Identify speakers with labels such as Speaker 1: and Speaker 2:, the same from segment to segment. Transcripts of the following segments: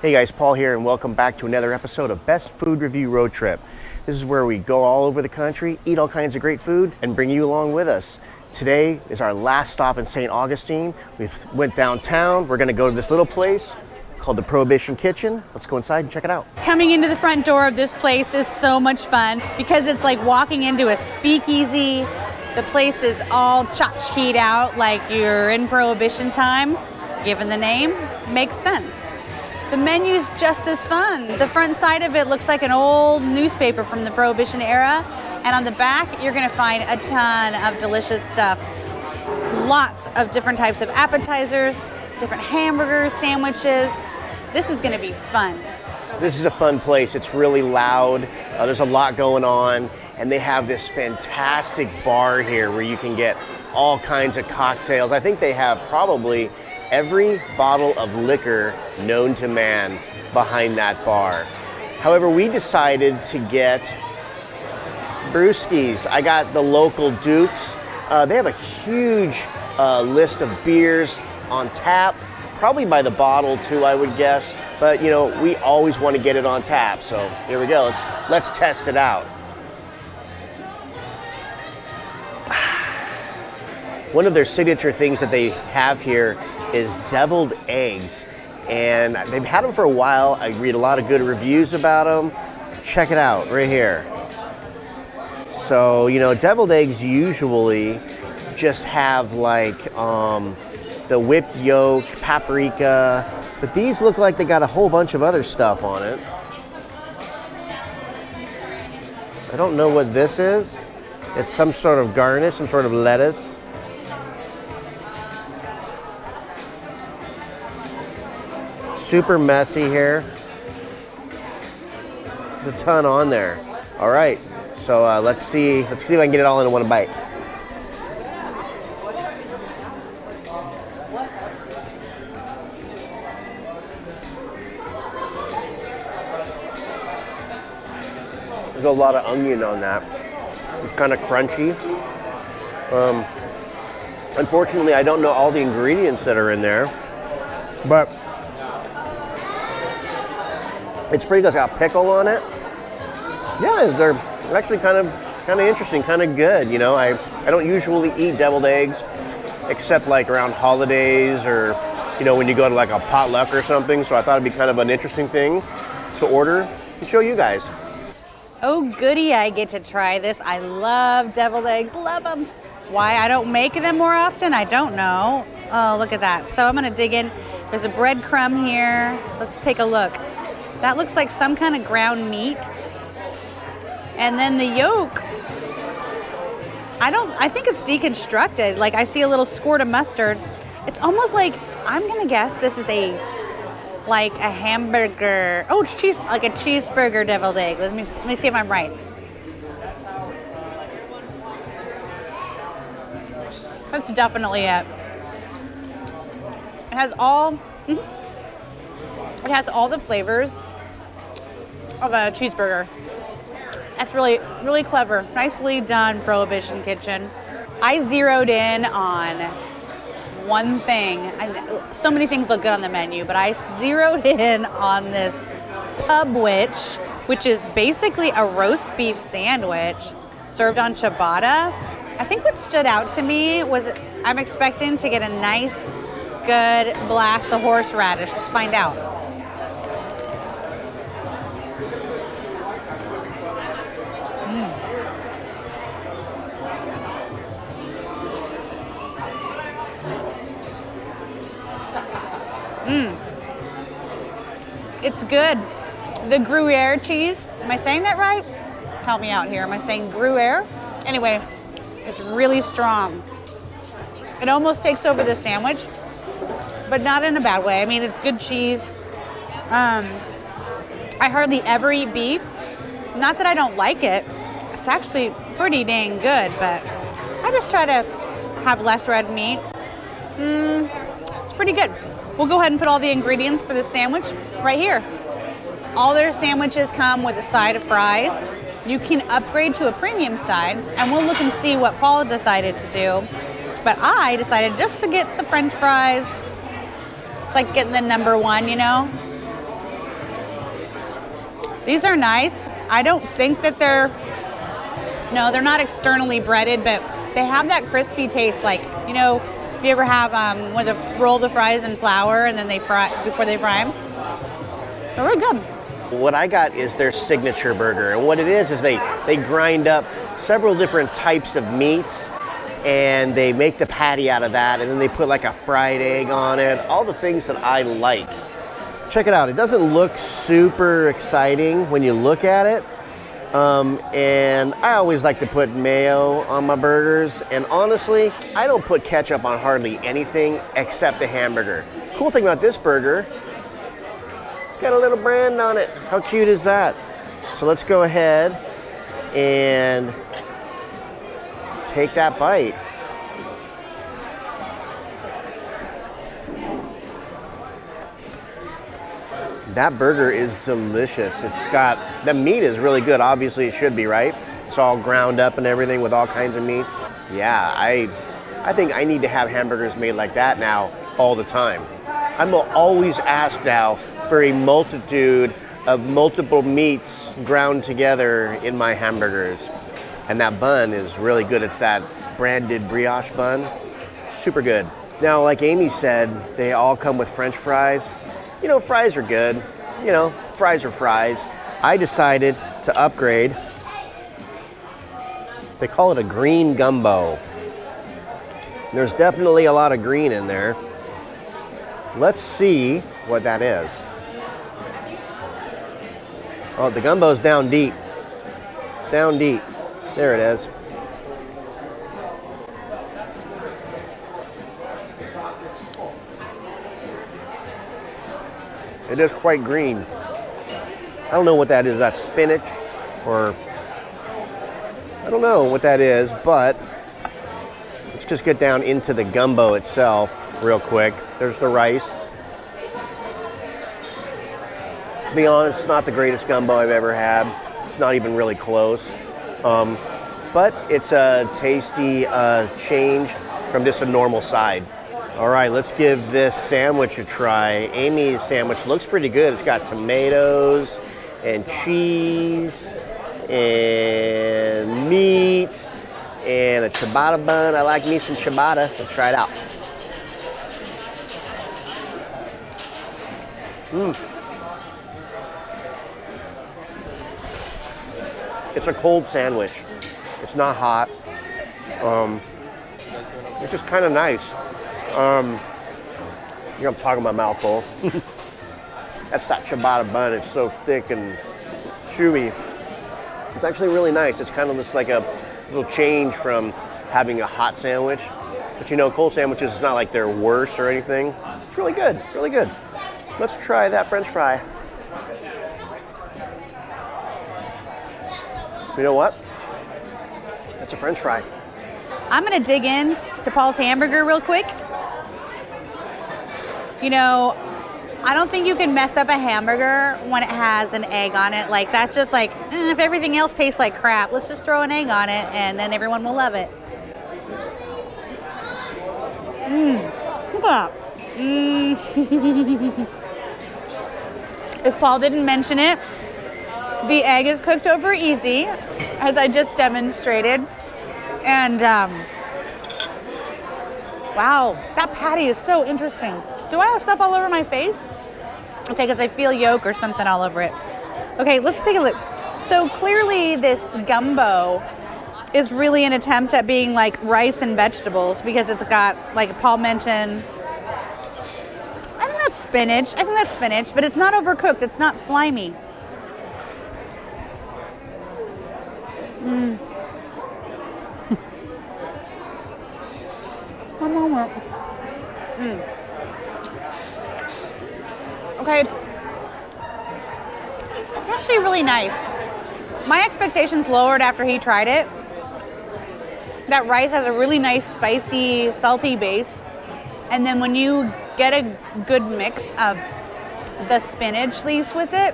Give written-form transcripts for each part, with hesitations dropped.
Speaker 1: Hey guys, Paul here, and welcome back to another episode of Best Food Review Road Trip. This is where we go all over the country, eat all kinds of great food, and bring you along with us. Today is our last stop in St. Augustine. We went downtown. We're gonna go to this little place called the Prohibition Kitchen. Let's go inside and check it out.
Speaker 2: Coming into the front door of this place is so much fun because it's like walking into a speakeasy. The place is all tchotchked out like you're in Prohibition time. Given the name, makes sense. The menu's just as fun. The front side of it looks like an old newspaper from the Prohibition era. And on the back, you're gonna find a ton of delicious stuff. Lots of different types of appetizers, different hamburgers, sandwiches. This is gonna be fun.
Speaker 1: This is a fun place. It's really loud. There's a lot going on. And they have this fantastic bar here where you can get all kinds of cocktails. I think they have probably every bottle of liquor known to man behind that bar. However, we decided to get brewskis. I got the local Dukes. They have a huge list of beers on tap, probably by the bottle too, I would guess. But you know, we always want to get it on tap. So here we go. Let's test it out. One of their signature things that they have here is deviled eggs, and they've had them for a while. I read a lot of good reviews about them. Check it out right here. So, you know, deviled eggs usually just have like the whipped yolk, paprika, but these look like they got a whole bunch of other stuff on it. I don't know what this is. It's some sort of garnish, some sort of lettuce. Super messy here. There's a ton on there. All right, so let's see if I can get it all in one bite. There's a lot of onion on that. It's kind of crunchy. Unfortunately, I don't know all the ingredients that are in there, but it's pretty good. It's got pickle on it. Yeah, they're actually kind of interesting, kind of good. You know, I don't usually eat deviled eggs except like around holidays or, you know, when you go to like a potluck or something. So I thought it'd be kind of an interesting thing to order and show you guys.
Speaker 2: Oh goody, I get to try this. I love deviled eggs, love them. Why I don't make them more often, I don't know. Oh, look at that. So I'm gonna dig in. There's a breadcrumb here. Let's take a look. That looks like some kind of ground meat. And then the yolk, I think it's deconstructed. Like I see a little squirt of mustard. It's almost like, I'm gonna guess this is like a hamburger. Oh, it's like a cheeseburger deviled egg. Let me see if I'm right. That's definitely it. It has all the flavors of a cheeseburger. That's really, really clever. Nicely done, Prohibition Kitchen. I zeroed in on one thing. So many things look good on the menu, but I zeroed in on this pubwich, which is basically a roast beef sandwich served on ciabatta. I think what stood out to me was I'm expecting to get a nice, good blast of horseradish. Let's find out. It's good. The Gruyere cheese, am I saying that right? Help me out here. Am I saying Gruyere? Anyway, it's really strong. It almost takes over the sandwich, but not in a bad way. I mean, it's good cheese. I hardly ever eat beef. Not that I don't like it. It's actually pretty dang good, but I just try to have less red meat. It's pretty good. We'll go ahead and put all the ingredients for the sandwich right here. All their sandwiches come with a side of fries. You can upgrade to a premium side, and we'll look and see what Paul decided to do. But I decided just to get the French fries. It's like getting the number one, you know? These are nice. I don't think that no, they're not externally breaded, but they have that crispy taste. Like, you know, if you ever have when they roll the fries in flour and then they fry before they fry them, they're really good.
Speaker 1: What I got is their signature burger, and what it is they grind up several different types of meats, and they make the patty out of that, and then they put like a fried egg on it, all the things that I like. Check it out. It doesn't look super exciting when you look at it, and I always like to put mayo on my burgers, and honestly, I don't put ketchup on hardly anything except the hamburger. Cool thing about this burger, got a little brand on it. How cute is that? So let's go ahead and take that bite. That burger is delicious. It's got, the meat is really good. Obviously it should be, right? It's all ground up and everything with all kinds of meats. Yeah, I think I need to have hamburgers made like that now all the time. I'm always asked now for a multitude of multiple meats ground together in my hamburgers. And that bun is really good. It's that branded brioche bun. Super good. Now, like Amy said, they all come with French fries. You know, fries are good. You know, fries are fries. I decided to upgrade. They call it a green gumbo. There's definitely a lot of green in there. Let's see what that is. Oh, the gumbo's down deep. It's down deep. There it is. It is quite green. I don't know what that is. That's spinach or I don't know what that is, but let's just get down into the gumbo itself real quick. There's the rice. To be honest, it's not the greatest gumbo I've ever had. It's not even really close. But it's a tasty change from just a normal side. All right, let's give this sandwich a try. Amy's sandwich looks pretty good. It's got tomatoes and cheese and meat and a ciabatta bun. I like me some ciabatta. Let's try it out. It's a cold sandwich. It's not hot. It's just kind of nice. I'm talking my mouth full. That's that ciabatta bun. It's so thick and chewy. It's actually really nice. It's kind of just like a little change from having a hot sandwich. But you know, cold sandwiches, it's not like they're worse or anything. It's really good, really good. Let's try that French fry. You know what? That's a French fry.
Speaker 2: I'm gonna dig in to Paul's hamburger real quick. You know, I don't think you can mess up a hamburger when it has an egg on it. Like, that's just like, if everything else tastes like crap, let's just throw an egg on it and then everyone will love it. Look at that. If Paul didn't mention it, the egg is cooked over easy, as I just demonstrated. And wow, that patty is so interesting. Do I have stuff all over my face? Okay, because I feel yolk or something all over it. Okay, let's take a look. So clearly this gumbo is really an attempt at being like rice and vegetables, because it's got, like Paul mentioned, I think that's spinach, but it's not overcooked. It's not slimy. One moment. Okay, it's actually really nice. My expectations lowered after he tried it. That rice has a really nice spicy, salty base. And then when you get a good mix of the spinach leaves with it,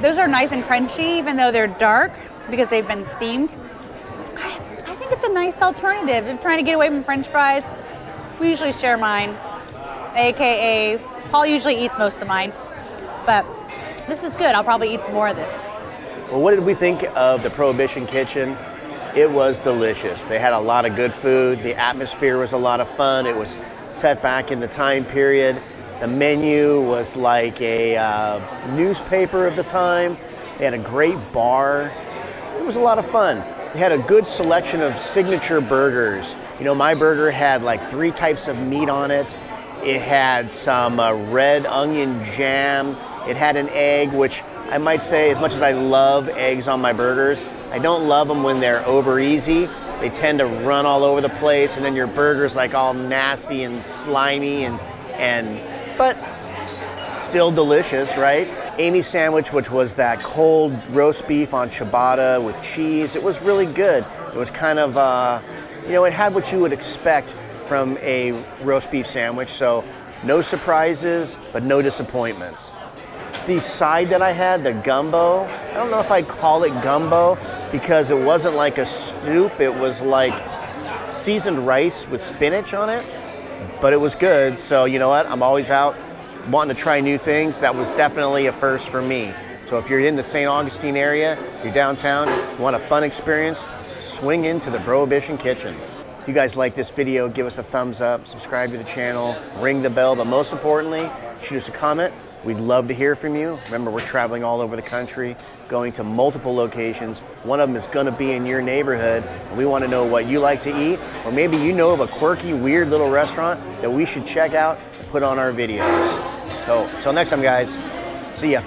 Speaker 2: those are nice and crunchy, even though they're dark because they've been steamed. I think it's a nice alternative. If trying to get away from French fries, we usually share mine, AKA Paul usually eats most of mine, but This is good. I'll probably eat some more of this.
Speaker 1: Well, what did we think of the Prohibition Kitchen? It was delicious. They had a lot of good food. The atmosphere was a lot of fun. It was set back in the time period. The menu was like a newspaper of the time. They had a great bar. It was a lot of fun. They had a good selection of signature burgers. You know, my burger had like 3 types of meat on it. It had some red onion jam. It had an egg, which I might say, as much as I love eggs on my burgers, I don't love them when they're over easy. They tend to run all over the place, and then your burger's like all nasty and slimy, but still delicious, right? Amy's sandwich, which was that cold roast beef on ciabatta with cheese, it was really good. It was kind of, you know, it had what you would expect from a roast beef sandwich, so no surprises, but no disappointments. The side that I had, the gumbo, I don't know if I'd call it gumbo because it wasn't like a soup, it was like seasoned rice with spinach on it, but it was good. So you know what, I'm always out wanting to try new things. That was definitely a first for me. So if you're in the St. Augustine area, you're downtown, you want a fun experience, swing into the Prohibition Kitchen. If you guys like this video, give us a thumbs up, subscribe to the channel, ring the bell, but most importantly, shoot us a comment. We'd love to hear from you. Remember, we're traveling all over the country, going to multiple locations. One of them is gonna be in your neighborhood, and we wanna know what you like to eat, or maybe you know of a quirky, weird little restaurant that we should check out and put on our videos. So, until next time, guys, see ya.